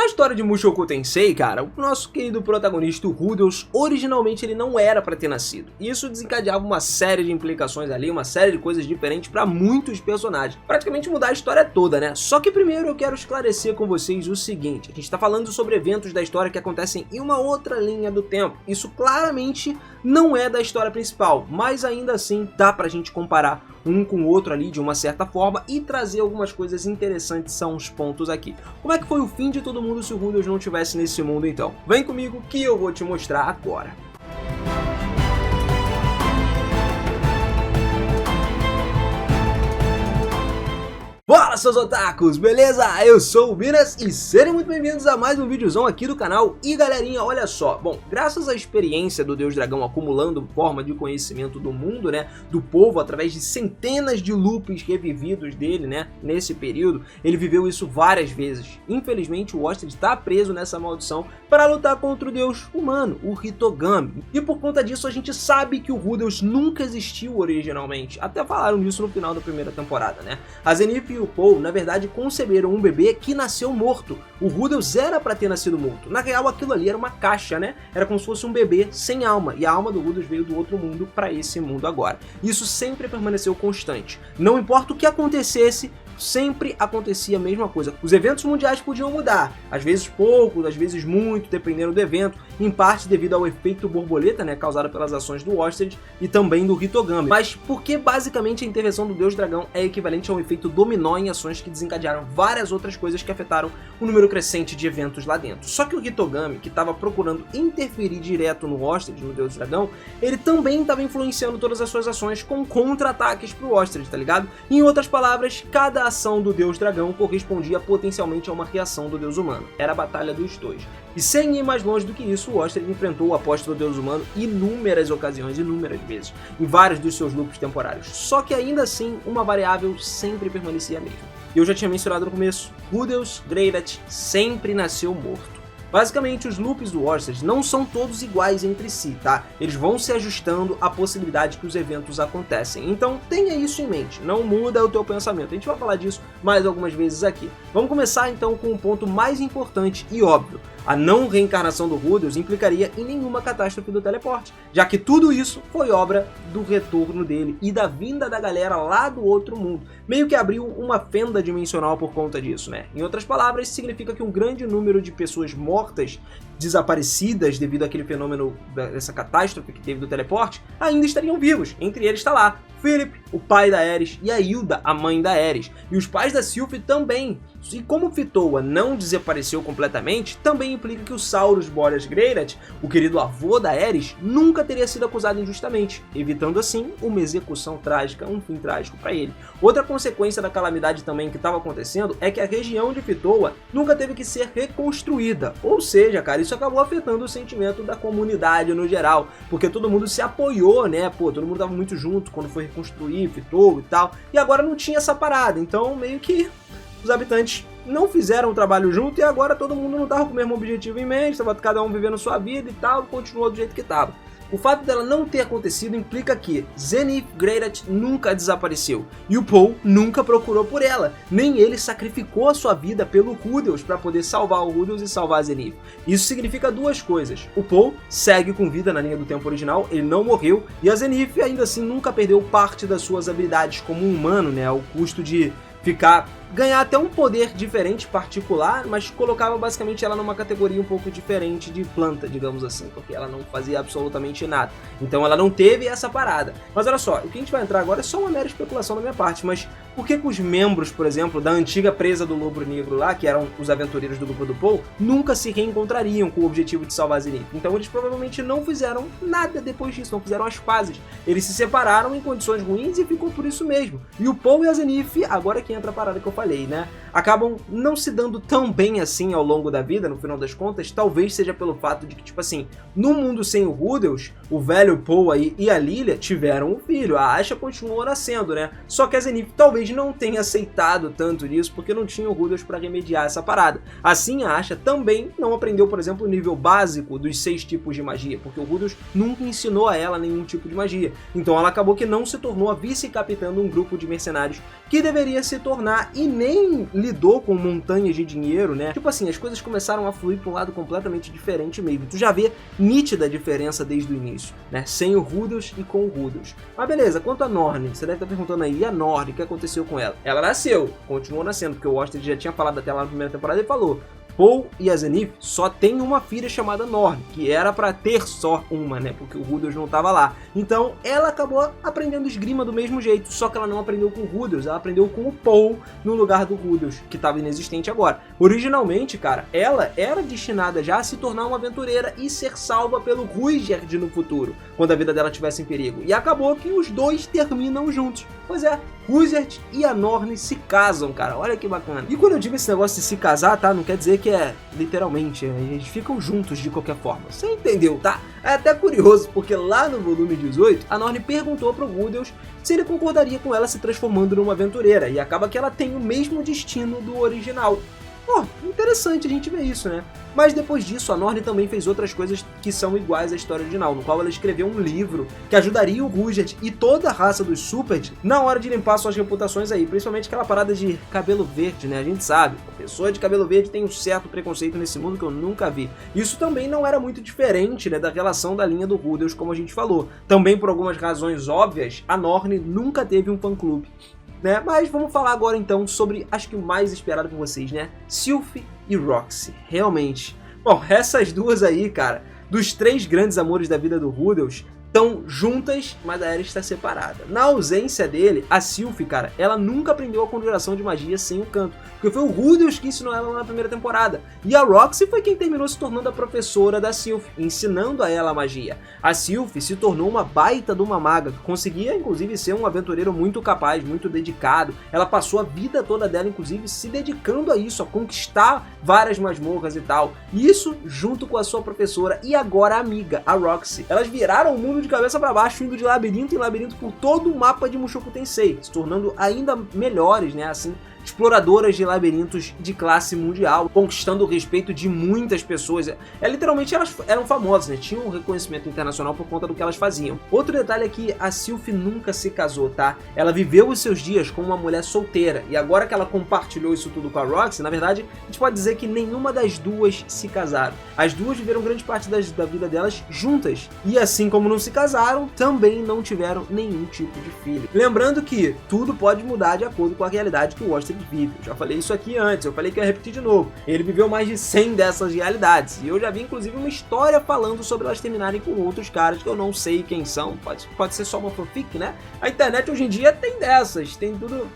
Na história de Mushoku Tensei, cara, o nosso querido protagonista, o Rudeus, originalmente ele não era pra ter nascido. Isso desencadeava uma série de implicações ali, uma série de coisas diferentes pra muitos personagens. Praticamente mudar a história toda, né? Só que primeiro eu quero esclarecer com vocês o seguinte, a gente tá falando sobre eventos da história que acontecem em uma outra linha do tempo. Isso claramente não é da história principal, mas ainda assim dá pra gente comparar um com o outro ali de uma certa forma e trazer algumas coisas interessantes a uns pontos aqui. Como é que foi o fim de todo mundo se o Rudeus não estivesse nesse mundo então? Vem comigo que eu vou te mostrar agora. Fala, seus otakus, beleza? Eu sou o Minas e sejam muito bem-vindos a mais um videozão aqui do canal. E galerinha, olha só, bom, graças à experiência do Deus Dragão acumulando forma de conhecimento do mundo, né, do povo, através de centenas de loops revividos dele, né, nesse período, ele viveu isso várias vezes. Infelizmente, o Ostrich está preso nessa maldição para lutar contra o deus humano, o Hitogami. E por conta disso, a gente sabe que o Rudeus nunca existiu originalmente. Até falaram disso no final da primeira temporada, né? A Zenith e o Paul, na verdade, conceberam um bebê que nasceu morto. O Rudeus era pra ter nascido morto. Na real, aquilo ali era uma caixa, né? Era como se fosse um bebê sem alma. E a alma do Rudeus veio do outro mundo pra esse mundo agora. Isso sempre permaneceu constante. Não importa o que acontecesse, sempre acontecia a mesma coisa. Os eventos mundiais podiam mudar, às vezes pouco, às vezes muito, dependendo do evento, em parte devido ao efeito borboleta, né, causado pelas ações do Ostrich e também do Hitogami. Mas porque basicamente a intervenção do Deus Dragão é equivalente a um efeito dominó em ações que desencadearam várias outras coisas que afetaram o número crescente de eventos lá dentro. Só que o Hitogami, que estava procurando interferir direto no Ostrich, no Deus Dragão, ele também estava influenciando todas as suas ações com contra-ataques pro Ostrich, tá ligado? Em outras palavras, cada ação do Deus Dragão correspondia potencialmente a uma reação do Deus Humano. Era a batalha dos dois. E sem ir mais longe do que isso, o Ostrich enfrentou o apóstolo Deus Humano inúmeras ocasiões, inúmeras vezes, em vários dos seus loops temporários. Só que ainda assim, uma variável sempre permanecia a mesma. E eu já tinha mencionado no começo, Rudeus Greirat sempre nasceu morto. Basicamente, os loops do Ostrich não são todos iguais entre si, tá? Eles vão se ajustando à possibilidade que os eventos acontecem. Então, tenha isso em mente, não muda o teu pensamento. A gente vai falar disso mais algumas vezes aqui. Vamos começar então com um ponto mais importante e óbvio. A não reencarnação do Rudeus implicaria em nenhuma catástrofe do teleporte, já que tudo isso foi obra do retorno dele e da vinda da galera lá do outro mundo. Meio que abriu uma fenda dimensional por conta disso, né? Em outras palavras, significa que um grande número de pessoas mortas, desaparecidas devido àquele fenômeno dessa catástrofe que teve do teleporte, ainda estariam vivos. Entre eles está lá Philip, o pai da Aerys, e a Hilda, a mãe da Aerys. E os pais da Sylphie também. E como Fitoa não desapareceu completamente, também implica que o Saurus Boreas Greirat, o querido avô da Aerys, nunca teria sido acusado injustamente, evitando assim uma execução trágica, um fim trágico para ele. Outra consequência da calamidade também que estava acontecendo é que a região de Fitoa nunca teve que ser reconstruída. Ou seja, cara, isso acabou afetando o sentimento da comunidade no geral, porque todo mundo se apoiou, né? Pô, todo mundo tava muito junto quando foi reconstruir Fitoa e tal, e agora não tinha essa parada, então meio que os habitantes não fizeram o trabalho junto e agora todo mundo não estava com o mesmo objetivo em mente, estava cada um vivendo sua vida e tal, continuou do jeito que estava. O fato dela não ter acontecido implica que Zenith Greirat nunca desapareceu e o Paul nunca procurou por ela, nem ele sacrificou a sua vida pelo Rudeus para poder salvar o Rudeus e salvar a Zenith. Isso significa duas coisas: o Paul segue com vida na linha do tempo original, ele não morreu, e a Zenith ainda assim nunca perdeu parte das suas habilidades como um humano, né, ao custo de ganhar até um poder diferente, particular, mas colocava basicamente ela numa categoria um pouco diferente de planta, digamos assim, porque ela não fazia absolutamente nada. Então ela não teve essa parada. Mas olha só, o que a gente vai entrar agora é só uma mera especulação da minha parte, mas por que os membros, por exemplo, da antiga presa do Lobo Negro lá, que eram os aventureiros do grupo do Paul, nunca se reencontrariam com o objetivo de salvar a Zenith? Então eles provavelmente não fizeram nada depois disso, não fizeram as pazes. Eles se separaram em condições ruins e ficou por isso mesmo. E o Paul e a Zenith, agora que entra a parada que eu falei, né, acabam não se dando tão bem assim ao longo da vida, no final das contas. Talvez seja pelo fato de que, tipo assim, no mundo sem o Rudeus, o velho Paul aí e a Lilia tiveram um filho, a Asha continuou nascendo, né? Só que a Zenith talvez não tenha aceitado tanto disso, porque não tinha o Rudeus para remediar essa parada. Assim, a Asha também não aprendeu, por exemplo, o nível básico dos 6 tipos de magia, porque o Rudeus nunca ensinou a ela nenhum tipo de magia. Então ela acabou que não se tornou a vice-capitã de um grupo de mercenários que deveria se tornar, e nem lidou com montanhas de dinheiro, né? Tipo assim, as coisas começaram a fluir pra um lado completamente diferente mesmo. Tu já vê nítida diferença desde o início, né? Sem o Rudolph e com o Rudolph. Mas beleza, quanto a Norne, você deve estar perguntando aí, e a Norne, o que aconteceu com ela? Ela nasceu, continuou nascendo, porque o Ostertag já tinha falado até lá na primeira temporada, ele falou: Paul e a Zenith só tem uma filha chamada Norne, que era pra ter só uma, né? Porque o Rudolph não tava lá. Então ela acabou aprendendo esgrima do mesmo jeito, só que ela não aprendeu com o Rudolph, ela aprendeu com o Paul no lugar do Rudolph, que tava inexistente agora. Originalmente, cara, ela era destinada já a se tornar uma aventureira e ser salva pelo Ruijerd no futuro, quando a vida dela estivesse em perigo. E acabou que os dois terminam juntos. Pois é, Ruijerd e a Norne se casam, cara, olha que bacana. E quando eu digo esse negócio de se casar, tá, não quer dizer que é literalmente, eles ficam juntos de qualquer forma. Você entendeu, tá? É até curioso, porque lá no volume 18, a Norne perguntou pro Rudolph se ele concordaria com ela se transformando numa aventureira, e acaba que ela tem o mesmo destino do original. Pô, interessante a gente ver isso, né? Mas depois disso, a Norne também fez outras coisas que são iguais à história original, no qual ela escreveu um livro que ajudaria o Ruijerd e toda a raça dos Supert na hora de limpar suas reputações aí, principalmente aquela parada de cabelo verde, né? A gente sabe, a pessoa de cabelo verde tem um certo preconceito nesse mundo que eu nunca vi. Isso também não era muito diferente, né, da relação da linha do Rudolph, como a gente falou. Também por algumas razões óbvias, a Norne nunca teve um fã-clube, né? Mas vamos falar agora então sobre, acho que o mais esperado por vocês, né? Sylph e Roxy, realmente. Bom, essas duas aí, cara, dos 3 grandes amores da vida do Rudolph, estão juntas, mas a Aerys está separada. Na ausência dele, a Sylph, cara, ela nunca aprendeu a conjuração de magia sem o canto, porque foi o Rudolph que ensinou ela na primeira temporada. E a Roxy foi quem terminou se tornando a professora da Sylph, ensinando a ela a magia. A Sylph se tornou uma baita de uma maga, que conseguia, inclusive, ser um aventureiro muito capaz, muito dedicado. Ela passou a vida toda dela, inclusive, se dedicando a isso, a conquistar várias masmorras e tal. Isso junto com a sua professora e agora amiga, a Roxy. Elas viraram o mundo de cabeça para baixo, indo de labirinto em labirinto por todo o mapa de Mushoku Tensei, se tornando ainda melhores, né, assim, exploradoras de labirintos de classe mundial, conquistando o respeito de muitas pessoas. Literalmente elas eram famosas, né? Tinham um reconhecimento internacional por conta do que elas faziam. Outro detalhe é que a Sylph nunca se casou, tá? Ela viveu os seus dias como uma mulher solteira, e agora que ela compartilhou isso tudo com a Roxy, na verdade, a gente pode dizer que nenhuma das duas se casaram. As duas viveram grande parte da vida delas juntas, e assim como não se casaram, também não tiveram nenhum tipo de filho. Lembrando que tudo pode mudar de acordo com a realidade que o Ostertag vive. Eu já falei isso aqui antes, eu falei que ia repetir de novo. Ele viveu mais de 100 dessas realidades, e eu já vi inclusive uma história falando sobre elas terminarem com outros caras que eu não sei quem são, pode ser só uma fanfic, né? A internet hoje em dia tem dessas, tem tudo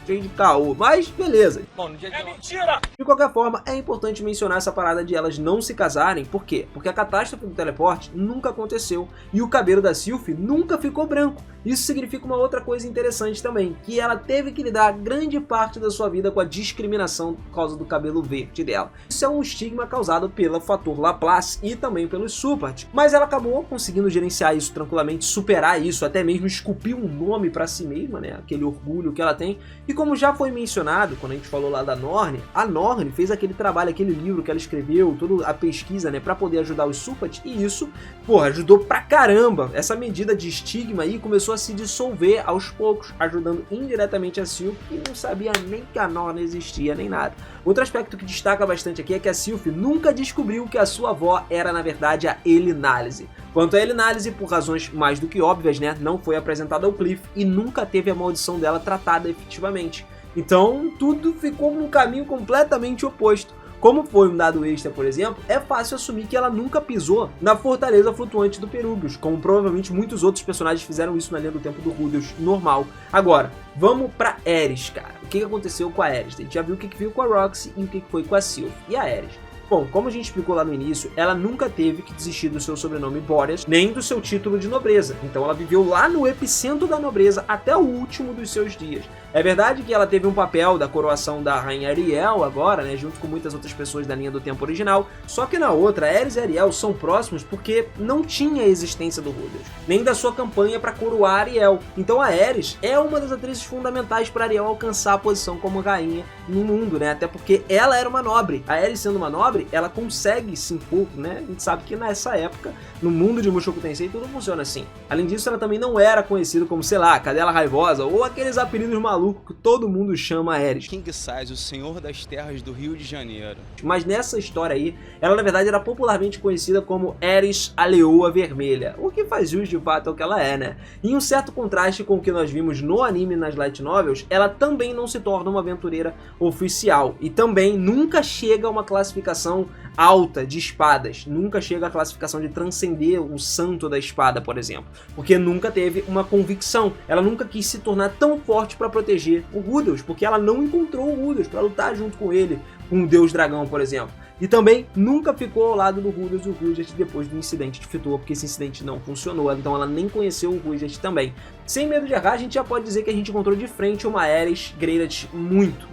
cheio de caô, mas beleza. Bom, no dia de mentira! De qualquer forma, é importante mencionar essa parada de elas não se casarem, por quê? Porque a catástrofe do teleporte nunca aconteceu, e o cabelo da Sylph nunca ficou branco. Isso significa uma outra coisa interessante também, que ela teve que lidar grande parte da sua vida com a discriminação por causa do cabelo verde dela. Isso é um estigma causado pelo fator Laplace e também pelos Supert, mas ela acabou conseguindo gerenciar isso tranquilamente, superar isso, até mesmo esculpir um nome pra si mesma, né? Aquele orgulho que ela tem. E como já foi mencionado, quando a gente falou lá da Norne, a Norne fez aquele trabalho, aquele livro que ela escreveu, toda a pesquisa, né, pra poder ajudar os Supert, e isso, porra, ajudou pra caramba. Essa medida de estigma aí começou a se dissolver aos poucos, ajudando indiretamente a Sylph, que não sabia nem que a Norne existia, nem nada. Outro aspecto que destaca bastante aqui é que a Sylph nunca descobriu que a sua avó era, na verdade, a Elinálise. Quanto a Elinálise, por razões mais do que óbvias, né, não foi apresentada ao Cliff e nunca teve a maldição dela tratada efetivamente. Então, tudo ficou num caminho completamente oposto. Como foi um dado extra, por exemplo, é fácil assumir que ela nunca pisou na fortaleza flutuante do Perubius, como provavelmente muitos outros personagens fizeram isso na linha do tempo do Rudolph normal. Agora, vamos pra Aerys, cara. O que aconteceu com a Aerys? A gente já viu o que veio com a Roxy e o que foi com a Sylph. E a Aerys? Bom, como a gente explicou lá no início, ela nunca teve que desistir do seu sobrenome Boreas, nem do seu título de nobreza. Então ela viveu lá no epicentro da nobreza até o último dos seus dias. É verdade que ela teve um papel da coroação da rainha Ariel agora, né, junto com muitas outras pessoas da linha do tempo original, só que na outra, Aerys e Ariel são próximos porque não tinha a existência do Rudolph, nem da sua campanha para coroar Ariel. Então a Aerys é uma das atrizes fundamentais para Ariel alcançar a posição como rainha no mundo, né, até porque ela era uma nobre. A Aerys sendo uma nobre, ela consegue se impor, né, a gente sabe que nessa época, no mundo de Mushoku Tensei, tudo funciona assim. Além disso, ela também não era conhecida como, sei lá, Cadela Raivosa ou aqueles apelidos malucos maluco que todo mundo chama Ares. King Size, o senhor das terras do Rio de Janeiro. Mas nessa história aí, ela na verdade era popularmente conhecida como Ares, a Leoa Vermelha, o que faz jus de fato ao que ela é, né? Em um certo contraste com o que nós vimos no anime e nas light novels, ela também não se torna uma aventureira oficial e também nunca chega a uma classificação alta de espadas, nunca chega à classificação de transcender o santo da espada, por exemplo, porque nunca teve uma convicção, ela nunca quis se tornar tão forte para proteger o Rudels, porque ela não encontrou o Rudels para lutar junto com ele, com o Deus Dragão, por exemplo. E também nunca ficou ao lado do Rudels e o Rudgert depois do incidente de Fitoa, porque esse incidente não funcionou, então ela nem conheceu o Rudgert também. Sem medo de errar, a gente já pode dizer que a gente encontrou de frente uma Ares Greydent muito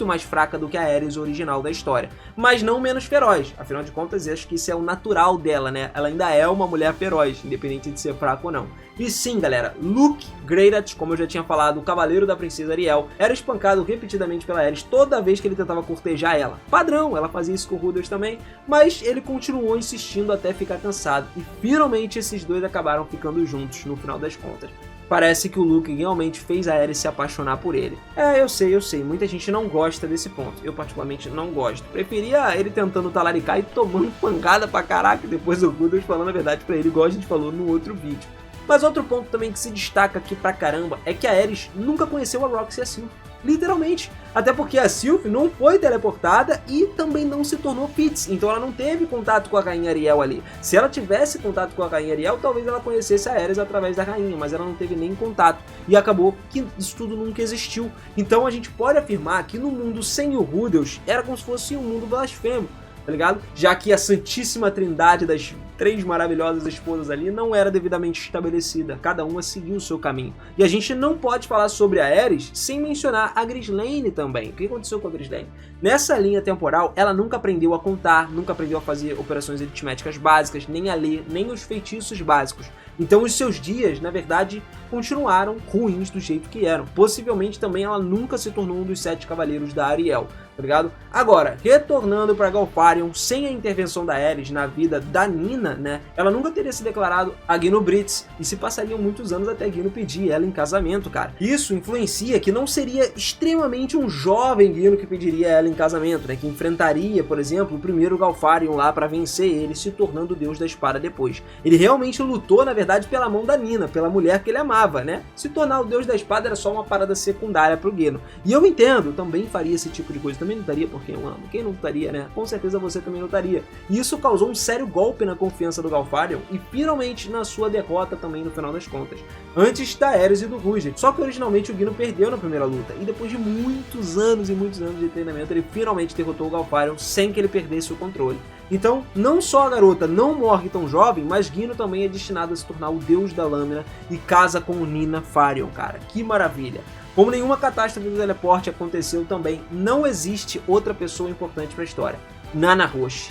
mais fraca do que a Ares original da história. Mas não menos feroz, afinal de contas acho que isso é o natural dela, né? Ela ainda é uma mulher feroz, independente de ser fraca ou não. E sim, galera, Luke Greydent, como eu já tinha falado, o cavaleiro da princesa Ariel, era espancado repetidamente pela Ares toda vez que ele tentava cortejar ela. Padrão, ela fazia isso com o Rudels também, mas ele continuou insistindo até ficar cansado. E finalmente esses dois acabaram ficando juntos no final das contas. Parece que o Luke realmente fez a Ares se apaixonar por ele. Eu sei, muita gente não gosta desse ponto. Eu particularmente não gosto. Preferia ele tentando talaricar e tomando pancada pra caraca, depois o Rudels falando a verdade pra ele, igual a gente falou no outro vídeo. Mas outro ponto também que se destaca aqui pra caramba é que a Ares nunca conheceu a Roxy e a Sylph. Literalmente. Até porque a Sylph não foi teleportada e também não se tornou Pitts. Então ela não teve contato com a rainha Ariel ali. Se ela tivesse contato com a rainha Ariel, talvez ela conhecesse a Ares através da rainha. Mas ela não teve nem contato. E acabou que isso tudo nunca existiu. Então a gente pode afirmar que no mundo sem o Rudels era como se fosse um mundo blasfemo. Tá ligado? Já que a santíssima trindade das 3 maravilhosas esposas ali não era devidamente estabelecida, cada uma seguiu o seu caminho. E a gente não pode falar sobre a Ares sem mencionar a Ghislaine também. O que aconteceu com a Ghislaine? Nessa linha temporal, ela nunca aprendeu a contar, nunca aprendeu a fazer operações aritméticas básicas, nem a ler, nem os feitiços básicos. Então os seus dias, na verdade, continuaram ruins do jeito que eram. Possivelmente também ela nunca se tornou um dos 7 cavaleiros da Ariel, tá ligado? Agora, retornando para Galfarion, sem a intervenção da Ares na vida da Nina, né? Ela nunca teria se declarado a Gino Britz, e se passariam muitos anos até Gino pedir ela em casamento, cara. Isso influencia que não seria extremamente um jovem Gino que pediria ela em casamento, né? Que enfrentaria, por exemplo, o primeiro Galfarion lá para vencer ele, se tornando o deus da espada depois. Ele realmente lutou, na verdade, pela mão da Nina, pela mulher que ele amava, né? Se tornar o deus da espada era só uma parada secundária pro Gino. E eu entendo, eu também faria esse tipo de coisa, também lutaria porque eu amo. Quem não lutaria, né? Com certeza você também lutaria. E isso causou um sério golpe na confiança do Galfarion e finalmente na sua derrota também no final das contas. Antes da Ares e do Rudgert. Só que originalmente o Gino perdeu na primeira luta e depois de muitos anos de treinamento ele finalmente derrotou o Galfarion sem que ele perdesse o controle. Então, não só a garota não morre tão jovem, mas Gino também é destinado a se tornar o deus da lâmina e casa com Nina Farion, cara. Que maravilha! Como nenhuma catástrofe do teleporte aconteceu também, não existe outra pessoa importante para a história. Nana Roche.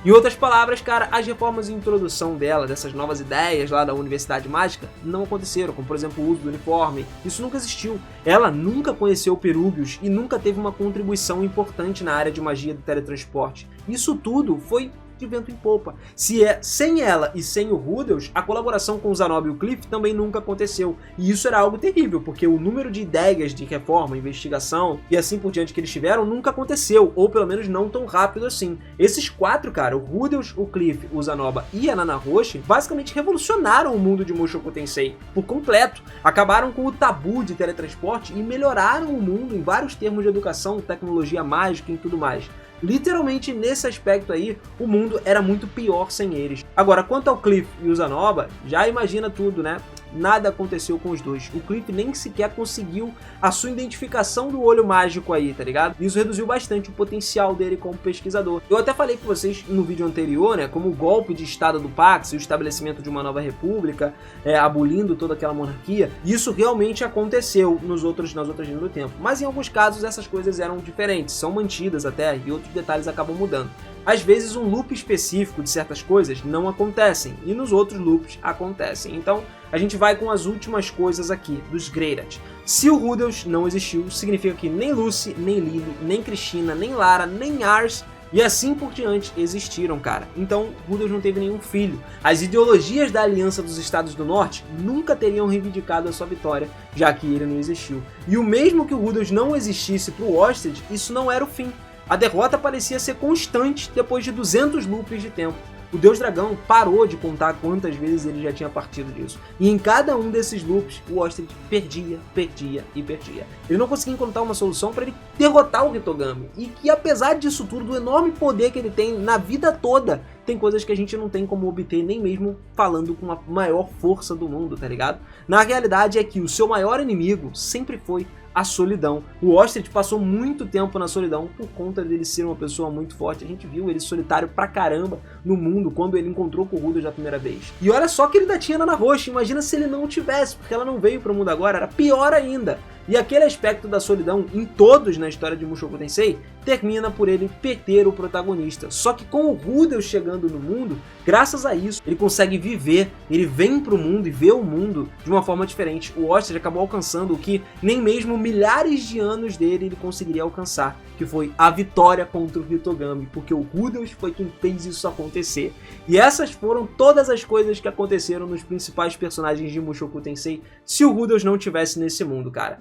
Em outras palavras, cara, as reformas e introdução dela, dessas novas ideias lá da Universidade Mágica, não aconteceram, como por exemplo o uso do uniforme, isso nunca existiu. Ela nunca conheceu Perugios e nunca teve uma contribuição importante na área de magia do teletransporte. Isso tudo foi de vento em popa. Sem ela e sem o Rudels, a colaboração com o Zanob e o Cliff também nunca aconteceu. E isso era algo terrível, porque o número de ideias de reforma, investigação e assim por diante que eles tiveram nunca aconteceu, ou pelo menos não tão rápido assim. Esses 4, cara, o Rudels, o Cliff, o Zanoba e a Nana Roche, basicamente revolucionaram o mundo de Mushoku Tensei por completo. Acabaram com o tabu de teletransporte e melhoraram o mundo em vários termos de educação, tecnologia mágica e tudo mais. Literalmente, nesse aspecto aí, o mundo era muito pior sem eles. Agora, quanto ao Cliff e o Zanoba, já imagina tudo, né? Nada aconteceu com os dois. O Cliff nem sequer conseguiu a sua identificação do olho mágico aí, tá ligado? Isso reduziu bastante o potencial dele como pesquisador. Eu até falei com vocês no vídeo anterior, né? Como o golpe de estado do Pax e o estabelecimento de uma nova república, abolindo toda aquela monarquia, isso realmente aconteceu nas outras linhas do tempo. Mas em alguns casos essas coisas eram diferentes, são mantidas até, e outros detalhes acabam mudando. Às vezes um loop específico de certas coisas não acontecem, e nos outros loops acontecem. Então, a gente vai com as últimas coisas aqui, dos Greydent. Se o Rudels não existiu, significa que nem Lucy, nem Lily, nem Cristina, nem Lara, nem Ars, E assim por diante existiram, cara. Então, Rudolf não teve nenhum filho. As ideologias da Aliança dos Estados do Norte nunca teriam reivindicado a sua vitória, já que ele não existiu. E o mesmo que o Rudolf não existisse pro Ostred, isso não era o fim. A derrota parecia ser constante depois de 200 loops de tempo. O Deus Dragão parou de contar quantas vezes ele já tinha partido disso. E em cada um desses loops, o Ostred perdia, perdia e perdia. Ele não conseguia encontrar uma solução para ele derrotar o Hitogami. E que apesar disso tudo, do enorme poder que ele tem na vida toda, tem coisas que a gente não tem como obter nem mesmo falando com a maior força do mundo, tá ligado? Na realidade é que o seu maior inimigo sempre foi a solidão. O Ostred passou muito tempo na solidão por conta dele ser uma pessoa muito forte. A gente viu ele solitário pra caramba no mundo quando ele encontrou com o Rudolf da primeira vez. E olha só que ele ainda tinha Nana Roxa, imagina se ele não tivesse, porque ela não veio pro mundo agora, era pior ainda. E aquele aspecto da solidão em todos na história de Mushoku Tensei termina por ele perder o protagonista. Só que com o Rudolf chegando no mundo, graças a isso, ele consegue viver, ele vem pro mundo e vê o mundo de uma forma diferente. O Ostred acabou alcançando o que nem mesmo milhares de anos dele ele conseguiria alcançar, que foi a vitória contra o Hitogami, porque o Rudolf foi quem fez isso acontecer. E essas foram todas as coisas que aconteceram nos principais personagens de Mushoku Tensei se o Rudolf não tivesse nesse mundo, cara.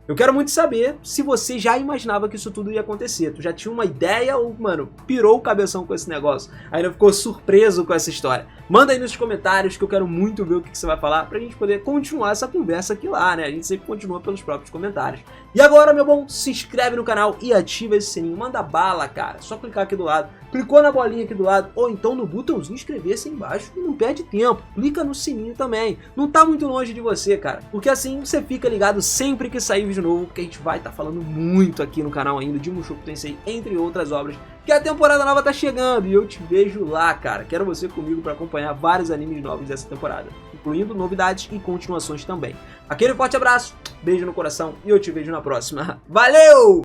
Eu quero muito saber se você já imaginava que isso tudo ia acontecer. Tu já tinha uma ideia ou, mano, pirou o cabeção com esse negócio? Ainda ficou surpreso com essa história? Manda aí nos comentários que eu quero muito ver o que você vai falar pra gente poder continuar essa conversa aqui lá, né? A gente sempre continua pelos próprios comentários. E agora, meu bom, se inscreve no canal e ativa esse sininho. Manda bala, cara. Só clicar aqui do lado. Clicou na bolinha aqui do lado ou então no botãozinho inscrever-se aí embaixo e não perde tempo. Clica no sininho também. Não tá muito longe de você, cara. Porque assim você fica ligado sempre que sair vídeo novo, porque a gente vai estar falando muito aqui no canal ainda de Mushoku Tensei, entre outras obras, que a temporada nova tá chegando e eu te vejo lá, cara. Quero você comigo para acompanhar vários animes novos dessa temporada, incluindo novidades e continuações também. Aquele forte abraço, beijo no coração e eu te vejo na próxima. Valeu!